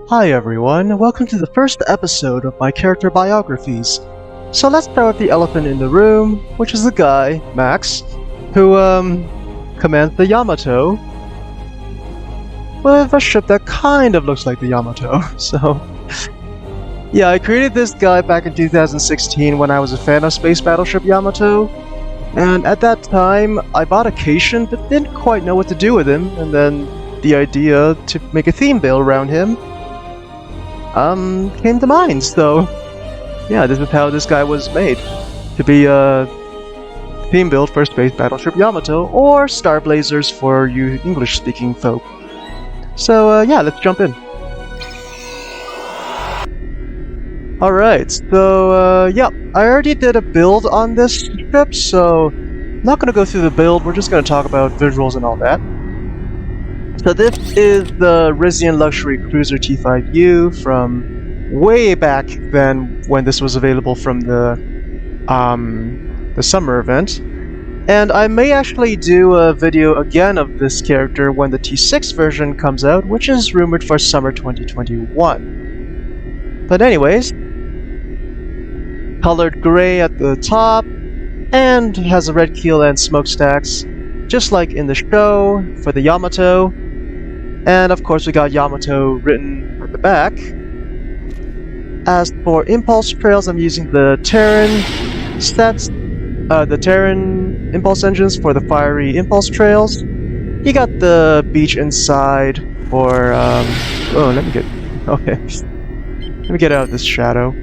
Hi everyone, welcome to the first episode of my character biographies. So let's start with the elephant in the room, which is the guy, Max, who commands the Yamato with a ship that kind of looks like the Yamato. So yeah, I created this guy back in 2016 when I was a fan of Space Battleship Yamato, and at that time I bought a Caitian but didn't quite know what to do with him, and then the idea to make a theme build around him came to mind. So yeah, this is how this guy was made, to be a theme build for Space Battleship Yamato, or Star Blazers for you English-speaking folk. So yeah, let's jump in. Alright, so yeah, I already did a build on this ship, so I'm not going to go through the build, we're just going to talk about visuals and all that. So this is the Risian Luxury Cruiser T5U from way back then when this was available from the summer event. And I may actually do a video again of this character when the T6 version comes out, which is rumored for summer 2021. But anyways, colored gray at the top, and has a red keel and smokestacks, just like in the show for the Yamato. And of course we got Yamato written at the back. As for impulse trails, I'm using the Terran sets, the Terran impulse engines for the fiery impulse trails. You got the beach inside for, oh, let me get out of this shadow.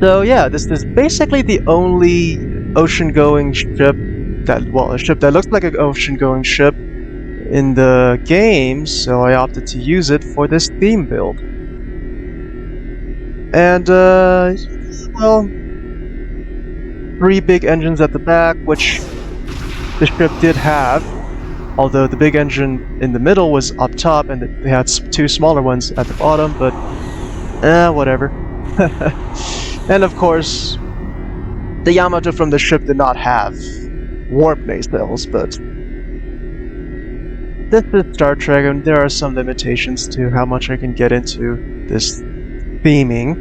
So yeah, this is basically the only ocean-going ship a ship that looks like an ocean-going ship in the game, so I opted to use it for this theme build. And, well, 3 big engines at the back, which the ship did have, although the big engine in the middle was up top, and they had 2 smaller ones at the bottom, but, whatever. And of course, the Yamato from the ship did not have warp nacelles, but this is Star Trek, and there are some limitations to how much I can get into this theming.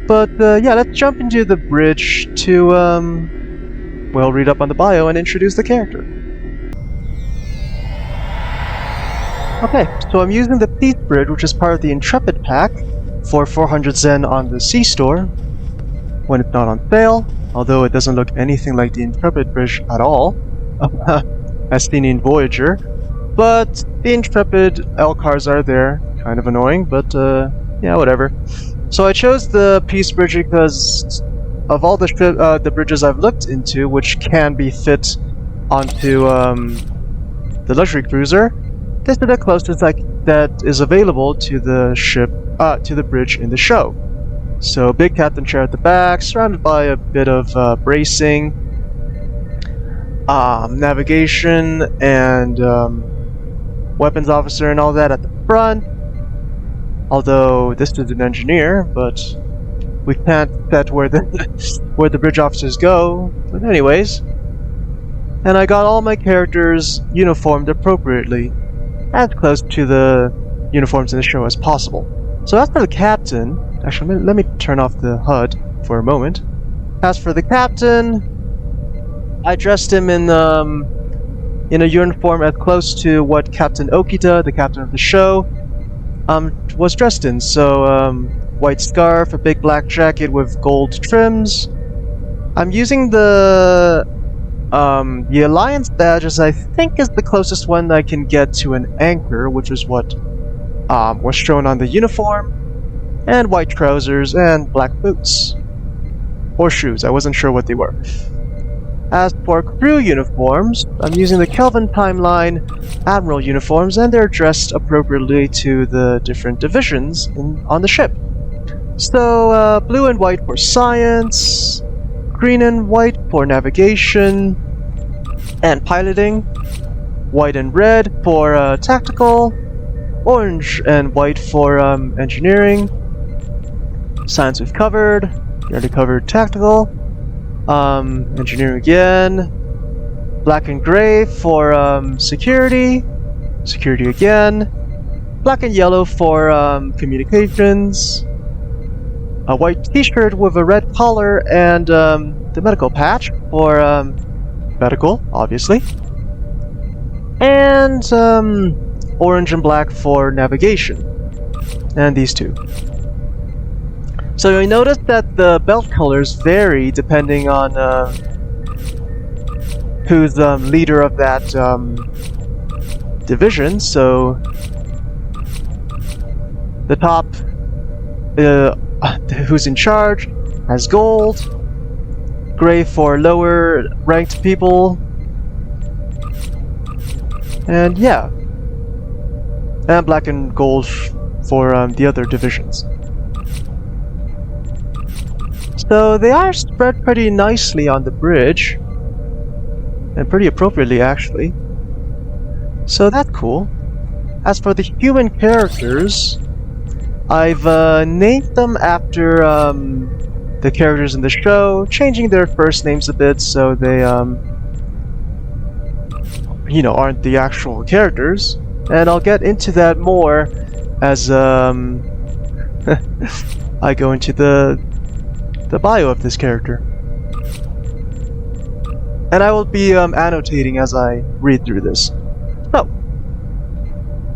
But yeah, let's jump into the bridge to, well, read up on the bio and introduce the character. Okay, so I'm using the Peace Bridge, which is part of the Intrepid pack, for 400 Zen on the C-Store, when it's not on sale. Although it doesn't look anything like the Intrepid bridge at all, as seen in Voyager. But the Intrepid L-cars are there, kind of annoying, but yeah, whatever. So I chose the Peace Bridge because of all the bridges I've looked into, which can be fit onto the Luxury Cruiser, this is the closest that is available to the ship, to the bridge in the show. So, big captain chair at the back, surrounded by a bit of bracing, navigation, and weapons officer and all that at the front. Although this is an engineer, but we can't set where the where the bridge officers go. But anyways, and I got all my characters uniformed appropriately, as close to the uniforms in the show as possible. So as for the captain. Actually, let me turn off the HUD for a moment. As for the captain, I dressed him in a uniform as close to what Captain Okita, the captain of the show, was dressed in. So, white scarf, a big black jacket with gold trims. I'm using the Alliance badge, as I think is the closest one I can get to an anchor, which is what was shown on the uniform. And white trousers and black boots. Or shoes, I wasn't sure what they were. As for crew uniforms, I'm using the Kelvin Timeline Admiral uniforms, and they're dressed appropriately to the different divisions on the ship. So, blue and white for science, green and white for navigation and piloting, white and red for tactical, orange and white for engineering. Science we've covered. We already covered tactical. Engineering again. Black and gray for security. security again. Black and yellow for communications. A white t-shirt with a red collar and the medical patch for medical, obviously. And orange and black for navigation. And these two. So you notice that the belt colors vary depending on who's leader of that division. So the top, who's in charge, has gold, gray for lower ranked people, and yeah, and black and gold for the other divisions. So they are spread pretty nicely on the bridge, and pretty appropriately actually. So that's cool. As for the human characters, I've named them after the characters in the show, changing their first names a bit so they you know, aren't the actual characters. And I'll get into that more as I go into the bio of this character. And I will be annotating as I read through this. So,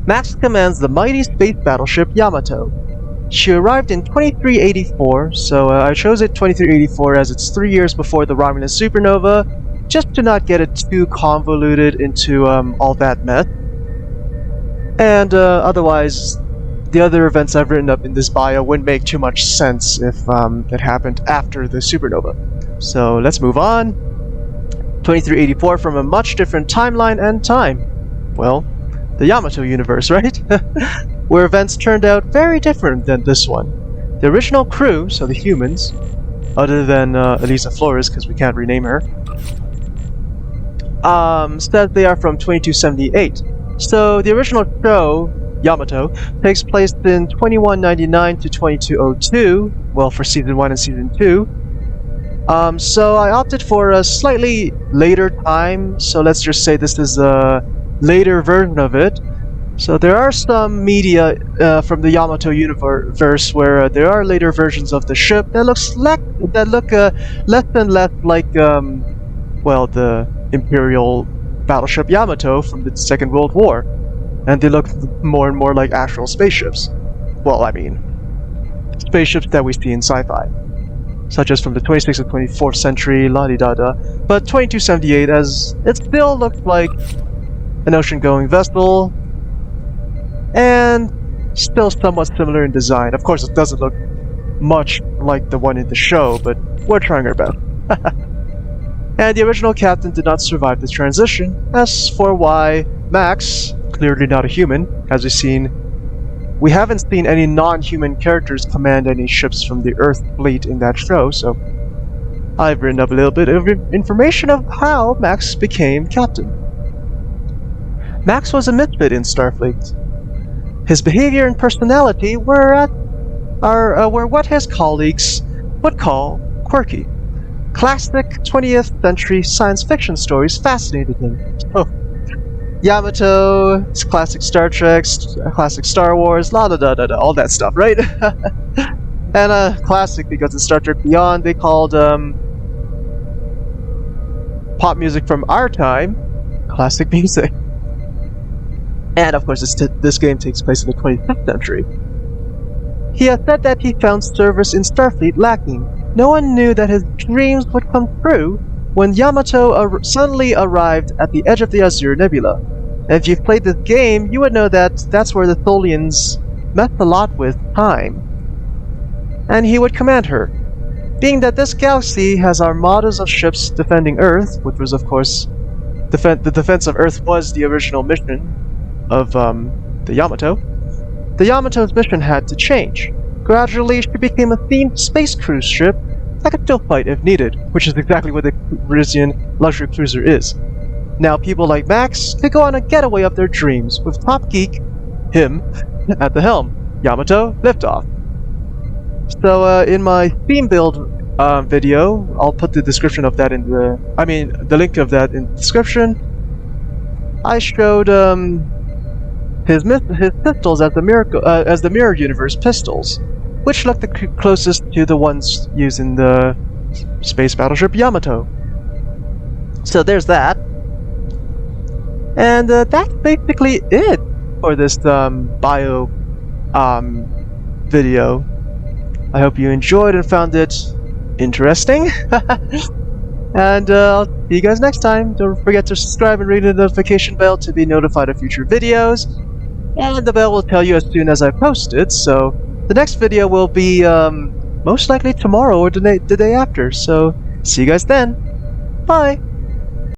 Max commands the mighty space battleship Yamato. She arrived in 2384, so I chose it 2384 as it's 3 years before the Romulan supernova, just to not get it too convoluted into all that mess. And otherwise, the other events I've written up in this bio wouldn't make too much sense if it happened after the supernova. So let's move on. 2384 from a much different timeline and time. Well, the Yamato universe, right? Where events turned out very different than this one. The original crew, so the humans, other than Elisa Flores, because we can't rename her, said they are from 2278. So the original show, Yamato, takes place in 2199 to 2202, well, for Season 1 and Season 2. So I opted for a slightly later time, so let's just say this is a later version of it. So there are some media from the Yamato universe where there are later versions of the ship that look less and less like, well, the Imperial battleship Yamato from the Second World War, and they look more and more like actual spaceships. Well, I mean, spaceships that we see in sci-fi, such as from the 26th and 24th century, la-di-da-da. But 2278, as it still looks like an ocean-going vessel, and still somewhat similar in design. Of course, it doesn't look much like the one in the show, but we're trying our best. And the original captain did not survive the transition. As for why Max, clearly not a human, as we haven't seen any non-human characters command any ships from the Earth fleet in that show, so I've written up a little bit of information of how Max became captain. Max was a misfit in Starfleet. His behavior and personality were what his colleagues would call quirky. Classic 20th century science fiction stories fascinated him. Oh, Yamato, classic Star Trek, classic Star Wars, la da da da da, all that stuff, right? And classic because in Star Trek Beyond they called pop music from our time classic music. And of course, this game takes place in the 25th century. He has said that he found service in Starfleet lacking. No one knew that his dreams would come true when Yamato suddenly arrived at the edge of the Azure Nebula. And if you've played this game, you would know that that's where the Tholians messed a lot with time. And he would command her. Being that this galaxy has armadas of ships defending Earth, which was of course, the defense of Earth was the original mission of the Yamato. The Yamato's mission had to change. Gradually, she became a themed space cruise ship that could still fight if needed, which is exactly what the Risian Luxury Cruiser is. Now people like Max could go on a getaway of their dreams, with Top Geek, him, at the helm. Yamato, liftoff. So in my theme build video, I'll put the description of that in the link of that in the description. I showed his pistols as the mirror universe pistols, which look the closest to the ones used in the Space Battleship Yamato. So there's that. And that's basically it for this bio video. I hope you enjoyed and found it interesting. And I'll see you guys next time. Don't forget to subscribe and ring the notification bell to be notified of future videos. And the bell will tell you as soon as I post it. So the next video will be most likely tomorrow or the day after. So see you guys then. Bye.